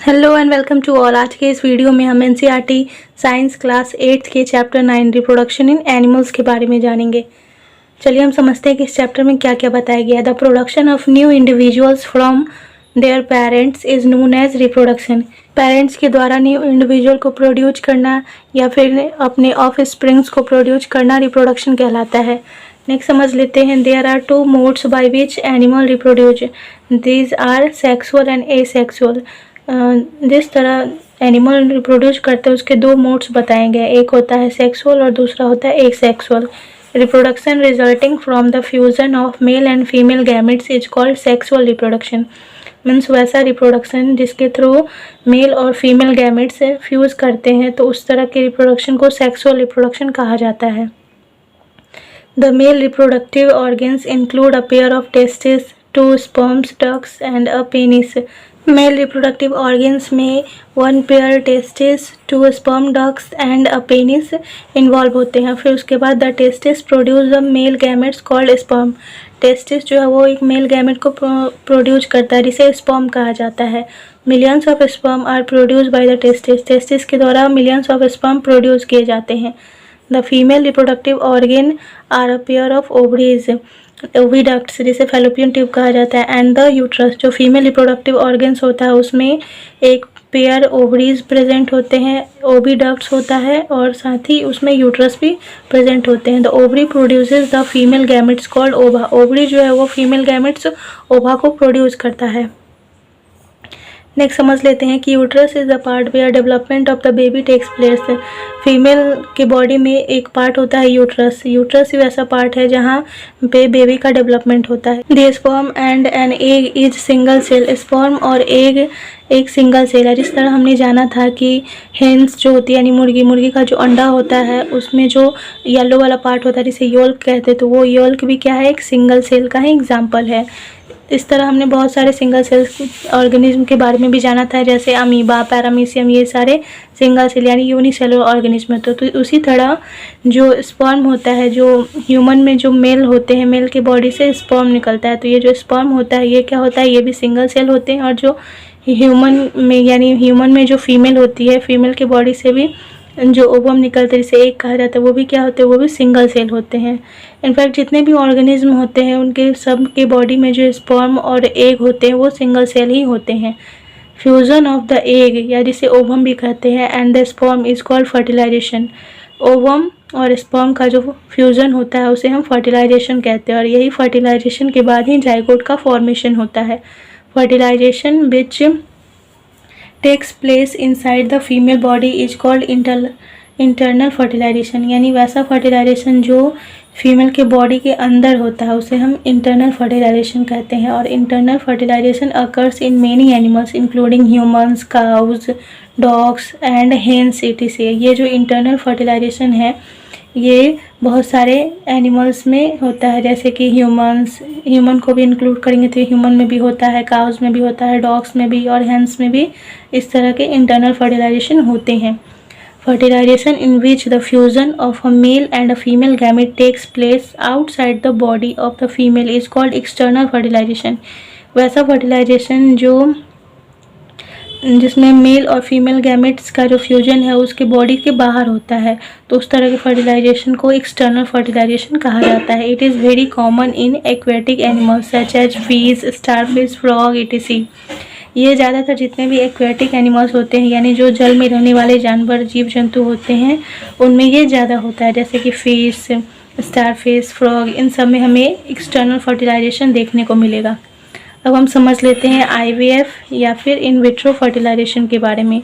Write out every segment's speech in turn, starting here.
Hello and welcome to all. आज के इस वीडियो में हम एनसीईआरटी साइंस क्लास 8 के चैप्टर 9 रिप्रोडक्शन इन एनिमल्स के बारे में जानेंगे। चलिए हम समझते हैं कि इस चैप्टर में क्या क्या बताया गया है। The production of new individuals from their parents is known as reproduction. Parents के द्वारा न्यू इंडिविजुअल को प्रोड्यूस करना या फिर अपने ऑफ स्प्रिंग्स को प्रोड्यूस करना रिप्रोडक्शन कहलाता है। नेक्स्ट समझ लेते हैं। There are two modes by which animal reproduce. These are sexual and asexual. जिस तरह एनिमल रिप्रोड्यूस करते हैं उसके दो मोड्स बताए गए, एक होता है सेक्सुअल और दूसरा होता है asexual. Reproduction resulting from the fusion of male and female gametes is called sexual reproduction. Means वैसा रिप्रोडक्शन जिसके थ्रू मेल और फीमेल गैमेट्स फ्यूज करते हैं तो उस तरह के रिप्रोडक्शन को सेक्सुअल रिप्रोडक्शन कहा जाता है। The male reproductive organs include a pair of testis, two sperms, ducts and a penis. Male reproductive organs में 1 pair testis, 2 sperm ducts and a penis involve होते हैं। फिर उसके बाद the testis produce the male gametes called sperm. Testis जो है वो एक मेल गैमेट को प्रोड्यूस करता है जिसे स्पर्म कहा जाता है। Millions of sperm are produce by the testis. Testis के द्वारा मिलियंस ऑफ स्पर्म प्रोड्यूस किए जाते हैं। The female reproductive organ are a pair of ovaries, oviducts जिसे फैलोपियन ट्यूब कहा जाता है, एंड द यूट्रस। जो फीमेल रिप्रोडक्टिव ऑर्गन्स होता है उसमें एक पेयर ओवरीज प्रेजेंट होते हैं, ओविडक्ट्स होता है और साथ ही उसमें यूट्रस भी प्रेजेंट होते हैं। The ovary produces the female gametes called ओवा। ओवरी जो है वो फीमेल गैमेट्स ओवा को प्रोड्यूस करता है। नेक्स्ट समझ लेते हैं कि uterus is the part where development of the baby takes place. Female के बॉडी में एक पार्ट होता है यूट्रस। यूट्रस ही वैसा पार्ट है जहाँ पे बेबी का डेवलपमेंट होता है। The sperm and an egg is single cell. Sperm और एग एक सिंगल सेल है। जिस तरह हमने जाना था कि हेन्स जो होती है यानी मुर्गी का जो अंडा होता है उसमें जो येलो वाला पार्ट होता है जिसे योल्क कहते हैं, तो वो योल्क भी क्या है, एक सिंगल सेल का ही एग्जाम्पल है। इस तरह हमने बहुत सारे सिंगल सेल ऑर्गेनिज्म के बारे में भी जाना था, जैसे अमीबा, पैरामीशियम, ये सारे सिंगल सेल यानी यूनिसेलुलर ऑर्गेनिज्म। तो उसी तरह जो स्पर्म होता है, जो ह्यूमन में जो मेल होते हैं, मेल के बॉडी से स्पर्म निकलता है, तो ये जो स्पर्म होता है ये क्या होता है, ये भी सिंगल सेल होते हैं। और जो ह्यूमन में यानी ह्यूमन में जो फीमेल होती है, फीमेल के बॉडी से भी जो ओवम निकलते हैं जिसे एग कहा जाता है, वो भी क्या होते हैं, वो भी सिंगल सेल होते हैं। इनफैक्ट जितने भी ऑर्गेनिज्म होते हैं उनके सब के बॉडी में जो स्पर्म और एग होते हैं वो सिंगल सेल ही होते हैं। फ्यूजन ऑफ द एग या जिसे ओवम भी कहते हैं and the sperm is called fertilization. Ovum और स्पर्म का जो फ्यूजन होता है उसे हम फर्टिलाइजेशन कहते हैं और यही फर्टिलाइजेशन के बाद ही जाइगोट का फॉर्मेशन होता है। Fertilization which takes place inside the female body is called internal fertilization. यानी वैसा फर्टिलाइजेशन जो फीमेल के बॉडी के अंदर होता है उसे हम इंटरनल फर्टिलाइजेशन कहते हैं। और internal fertilization occurs in many animals including humans, cows, dogs and hens etc। ये जो इंटरनल फर्टिलाइजेशन है ये बहुत सारे एनिमल्स में होता है, जैसे कि ह्यूमन को भी इंक्लूड करेंगे तो ह्यूमन में भी होता है, काउज में भी होता है, डॉग्स में भी और हेन्स में भी इस तरह के इंटरनल फर्टिलाइजेशन होते हैं। Fertilization in which the fusion of a male and a female gamete takes place outside the body of the female is called external fertilization. वैसा फर्टिलाइजेशन जिसमें मेल और फीमेल गैमेट्स का जो फ्यूजन है उसके body के बाहर होता है, तो उस तरह के फर्टिलाइजेशन को एक्सटर्नल फर्टिलाइजेशन कहा जाता है। It is very common in aquatic animals such as fish, starfish, frog etc। ये ज़्यादातर जितने भी एक्वेटिक एनिमल्स होते हैं यानी जो जल में रहने वाले जानवर, जीव जंतु होते हैं उनमें ये ज़्यादा होता है, जैसे कि फिश, स्टारफिश, फ्रॉग, इन सब में हमें एक्सटर्नल फर्टिलाइजेशन देखने को मिलेगा। अब हम समझ लेते हैं IVF या फिर इन विट्रो फर्टिलाइजेशन के बारे में।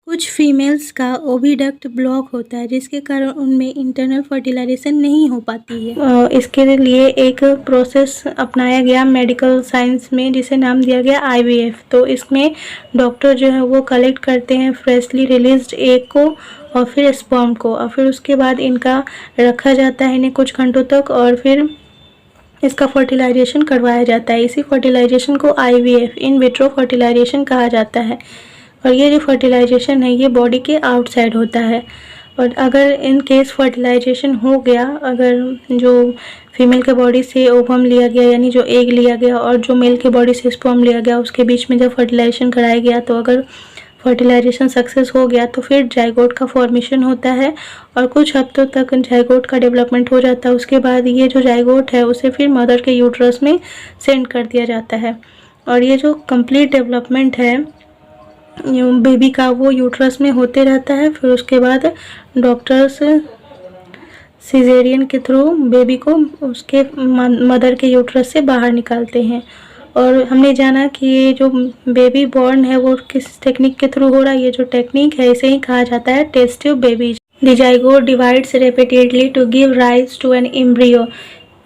कुछ फीमेल्स का ओविडक्ट ब्लॉक होता है जिसके कारण उनमें इंटरनल फर्टिलाइजेशन नहीं हो पाती है। इसके लिए एक प्रोसेस अपनाया गया मेडिकल साइंस में जिसे नाम दिया गया IVF। तो इसमें डॉक्टर जो है वो कलेक्ट करते हैं फ्रेशली रिलीज्ड एग को और फिर स्पर्म को, और फिर उसके बाद इनका रखा जाता है इन्हें कुछ घंटों तक और फिर इसका फर्टिलाइजेशन करवाया जाता है। इसी फर्टिलाइजेशन को IVF इन विट्रो फर्टिलाइजेशन कहा जाता है। और ये जो फर्टिलाइजेशन है ये बॉडी के आउटसाइड होता है और अगर इन केस फर्टिलाइजेशन हो गया, अगर जो फीमेल के बॉडी से ओवम लिया गया यानी जो एग लिया गया और जो मेल के बॉडी से स्पर्म लिया गया, उसके बीच में जब फर्टिलाइजेशन कराया गया, तो अगर फर्टिलाइजेशन सक्सेस हो गया तो फिर जाइगोट का फॉर्मेशन होता है और कुछ हफ्तों तक जाइगोट का डेवलपमेंट हो जाता है। उसके बाद ये जो जाइगोट है उसे फिर मदर के यूट्रस में सेंड कर दिया जाता है। और ये जो कंप्लीट डेवलपमेंट है बेबी का, वो यूट्रस में होते रहता है। फिर उसके बाद डॉक्टर्स सिजेरियन के थ्रू बेबी को उसके मदर के यूट्रस से बाहर निकालते हैं। और हमने जाना कि ये जो बेबी बॉर्न है वो किस टेक्निक के थ्रू हो रहा है। ये जो टेक्निक है इसे ही कहा जाता है test tube babies. The zygote divides repeatedly to give rise to an embryo.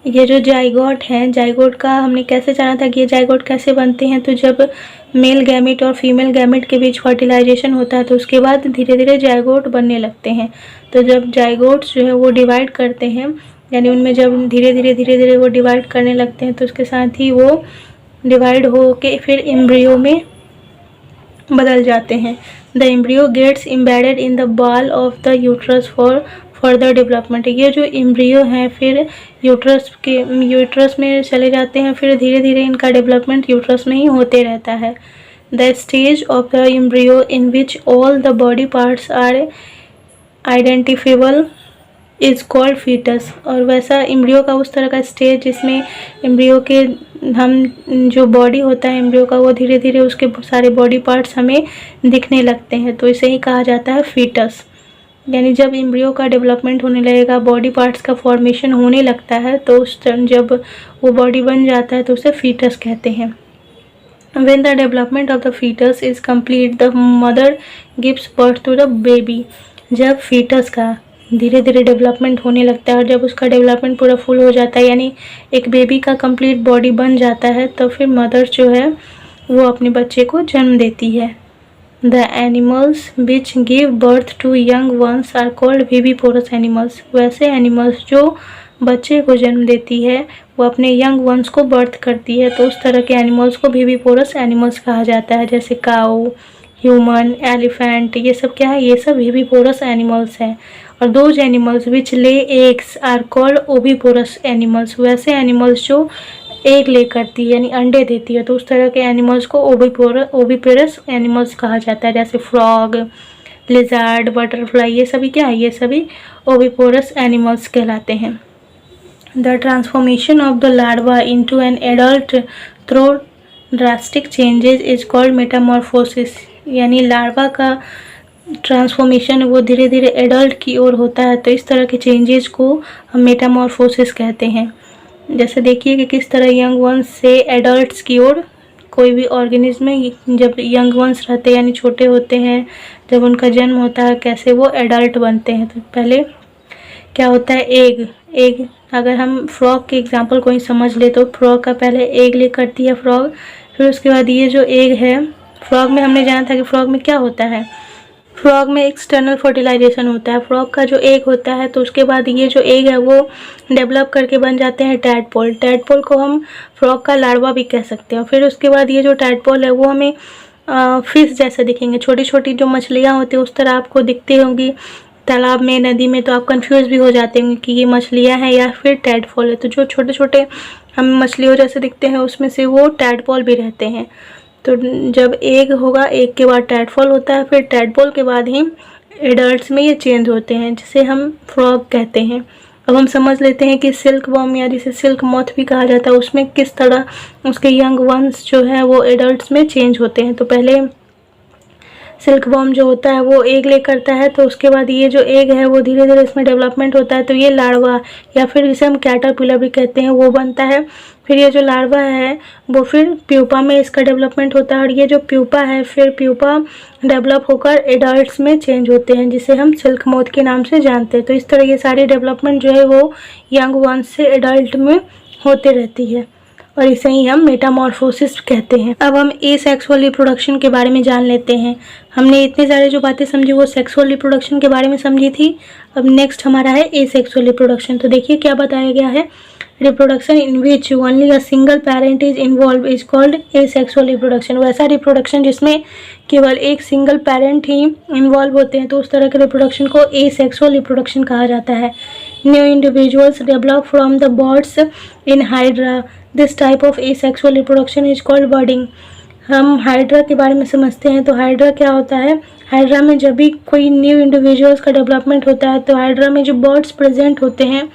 ये जो जाइगोट है, जाइगोट का हमने कैसे जाना था कि ये जाइगोट कैसे बनते हैं, तो जब मेल गैमेट और फीमेल गैमेट के बीच फर्टिलाइजेशन होता है तो उसके बाद धीरे धीरे जाइगोट बनने लगते हैं। तो जब जाइगोट्स जो है वो डिवाइड करते हैं, यानी उनमें जब धीरे धीरे वो डिवाइड करने लगते हैं, तो उसके साथ ही वो डिवाइड हो के फिर एम्ब्रियो में बदल जाते हैं। The embryo gets embedded in the wall of the uterus for further development. ये जो एम्ब्रियो हैं फिर यूट्रस में चले जाते हैं, फिर धीरे धीरे इनका डेवलपमेंट यूट्रस में ही होते रहता है। The stage of the embryo in which all the body parts are identifiable is called foetus. और वैसा एम्ब्रियो का उस तरह का स्टेज जिसमें एम्ब्रियो के हम जो बॉडी होता है एम्ब्रियो का, वो धीरे धीरे उसके सारे बॉडी पार्ट्स हमें दिखने लगते हैं, तो इसे ही कहा जाता है फीटस। यानी जब एम्ब्रियो का डेवलपमेंट होने लगेगा, बॉडी पार्ट्स का फॉर्मेशन होने लगता है, तो उस जब वो बॉडी बन जाता है तो उसे फीटस कहते हैं। When the development of the fetus is complete, the mother gives birth to the baby। जब फीटस का धीरे धीरे डेवलपमेंट होने लगता है और जब उसका डेवलपमेंट पूरा फुल हो जाता है, यानी एक बेबी का कंप्लीट बॉडी बन जाता है, तो फिर मदर जो है वो अपने बच्चे को जन्म देती है। The animals which give birth to young ones are called viviparous animals. वैसे एनिमल्स जो बच्चे को जन्म देती है वो अपने यंग वंस को बर्थ करती है, तो उस तरह के एनिमल्स को विविपोरस एनिमल्स कहा जाता है। जैसे काऊ, ह्यूमन, एलिफेंट, ये सब क्या है, ये सब विविपोरस एनिमल्स हैं। और those animals which lay eggs are called oviparous animals. वैसे एनिमल्स जो एग ले करती है यानी अंडे देती है, तो उस तरह के एनिमल्स को ओविपोरस एनिमल्स कहा जाता है। जैसे फ्रॉग, लिजार्ड, बटरफ्लाई, ये सभी क्या है, ये सभी ओविपोरस एनिमल्स कहलाते हैं। The transformation of the larva into an adult through drastic changes is called Metamorphosis. यानी लार्वा का ट्रांसफॉर्मेशन वो धीरे धीरे एडल्ट की ओर होता है, तो इस तरह के चेंजेस को हम मेटामॉर्फोसिस कहते हैं। जैसे देखिए कि किस तरह यंग वंस से एडल्ट्स की ओर कोई भी ऑर्गेनिज्म में जब यंग वंस रहते हैं यानी छोटे होते हैं, जब उनका जन्म होता है, कैसे वो एडल्ट बनते हैं। तो पहले क्या होता है, एग अगर हम फ्रॉग के एग्जांपल को ही समझ ले, तो फ्रॉग का पहले एग ले करती है फ्रॉग, फिर उसके बाद ये जो एग है फ्रॉग में, हमने जाना था कि फ्रॉग में क्या होता है, फ्रॉग में एक्सटर्नल फर्टिलाइजेशन होता है। फ्रॉग का जो एग होता है, तो उसके बाद ये जो एग है वो डेवलप करके बन जाते हैं टैडपोल। टैडपोल को हम फ्रॉग का लार्वा भी कह सकते हैं। फिर उसके बाद ये जो टैडपोल है वो हमें फिश जैसे दिखेंगे, छोटी छोटी जो मछलियाँ होती हैं उस तरह आपको दिखती होंगी तालाब में, नदी में, तो आप कंफ्यूज भी हो जाते होंगे कि ये मछलियाँ हैं या फिर टैडपोल है। तो जो छोटे छोटे हमें मछलियों जैसे दिखते हैं उसमें से वो टैडपोल भी रहते हैं। तो जब एग होगा, एग के बाद टैडपोल होता है, फिर टैडपोल के बाद ही एडल्ट्स में ये चेंज होते हैं, जिसे हम फ्रॉग कहते हैं। अब हम समझ लेते हैं कि सिल्क वर्म या जिसे सिल्क मॉथ भी कहा जाता है, उसमें किस तरह उसके यंग वंस जो है वो एडल्ट्स में चेंज होते हैं। तो पहले सिल्क वर्म जो होता है वो एग ले करता है, तो उसके बाद ये जो एग है वो धीरे धीरे इसमें डेवलपमेंट होता है, तो ये लार्वा या फिर जिसे हम कैटरपिलर भी कहते हैं वो बनता है। फिर ये जो लार्वा है वो फिर प्यूपा में इसका डेवलपमेंट होता है, और ये जो प्यूपा है फिर प्यूपा डेवलप होकर एडल्ट्स में चेंज होते हैं, जिसे हम सिल्क मोथ के नाम से जानते हैं। तो इस तरह ये सारी डेवलपमेंट जो है वो यंग वंस से एडल्ट में होते रहती है, और इसे ही हम मेटामॉर्फोसिस कहते हैं। अब हम एसेक्सुअल रिप्रोडक्शन के बारे में जान लेते हैं। हमने इतनी सारी जो बातें समझी वो सेक्सुअल रिप्रोडक्शन के बारे में समझी थी। अब नेक्स्ट हमारा है एसेक्सुअल रिप्रोडक्शन। तो देखिए क्या बताया गया है, reproduction in which only a single parent is involve is called asexual reproduction. वैसा रिप्रोडक्शन जिसमें केवल एक सिंगल पेरेंट ही इन्वॉल्व होते हैं तो उस तरह के रिप्रोडक्शन को एसेक्सुअल रिप्रोडक्शन कहा जाता है। New individuals develop from the buds in hydra. This type of asexual reproduction is called budding. हम हाइड्रा के बारे में समझते हैं। तो हाइड्रा क्या होता है? हाइड्रा में जब भी कोई न्यू इंडिविजुअल्स का डेवलपमेंट होता है तो हाइड्रा में जो बर्ड्स प्रेजेंट होते हैं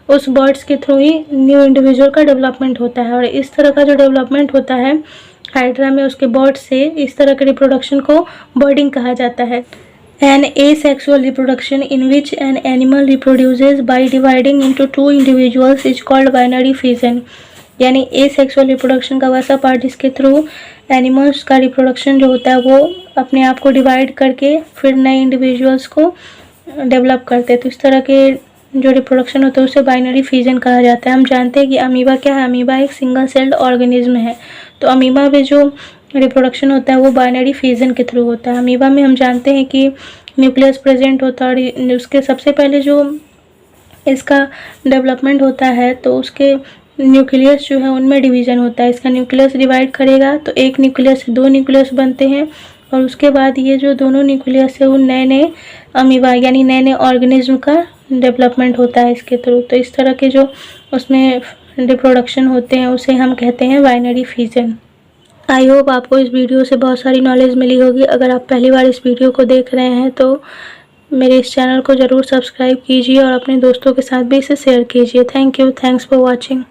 उस बर्ड्स के थ्रू ही न्यू इंडिविजुअल का डेवलपमेंट होता है। और इस तरह का जो डेवलपमेंट होता है हाइड्रा में उसके बर्ड्स से, इस तरह के रिप्रोडक्शन को बर्डिंग कहा जाता है। An asexual reproduction in which an animal reproduces by dividing into two individuals is called binary fission। यानी एसेक्सुअल रिप्रोडक्शन का वैसा पार्ट जिसके थ्रू एनिमल्स का रिप्रोडक्शन जो होता है वो अपने आप को डिवाइड करके फिर नए इंडिविजुअल्स को डेवलप करते हैं। तो इस तरह के जो रिप्रोडक्शन होता है उसे बाइनरी फ्यूजन कहा जाता है। हम जानते हैं कि अमीबा क्या है? अमीबा एक सिंगल सेल्ड ऑर्गेनिज्म है। तो अमीबा में जो रिप्रोडक्शन होता है वो बाइनरी फ्यूजन के थ्रू होता है। अमीबा में हम जानते हैं कि न्यूक्लियस प्रेजेंट होता है और उसके सबसे पहले जो इसका डेवलपमेंट होता है तो उसके न्यूक्लियस जो है उनमें डिवीज़न होता है। इसका न्यूक्लियस डिवाइड करेगा तो एक न्यूक्लियस से दो न्यूक्लियस बनते हैं और उसके बाद ये जो दोनों न्यूक्लियस है वो नए नए अमीबा यानी नए नए ऑर्गेनिज्म का डेवलपमेंट होता है इसके थ्रू। तो इस तरह के जो उसमें रिप्रोडक्शन होते हैं उसे हम कहते हैं बाइनरी फ्यूजन। आई होप आपको इस वीडियो से बहुत सारी नॉलेज मिली होगी। अगर आप पहली बार इस वीडियो को देख रहे हैं तो मेरे इस चैनल को ज़रूर सब्सक्राइब कीजिए और अपने दोस्तों के साथ भी इसे शेयर कीजिए। Thank you. Thanks for watching.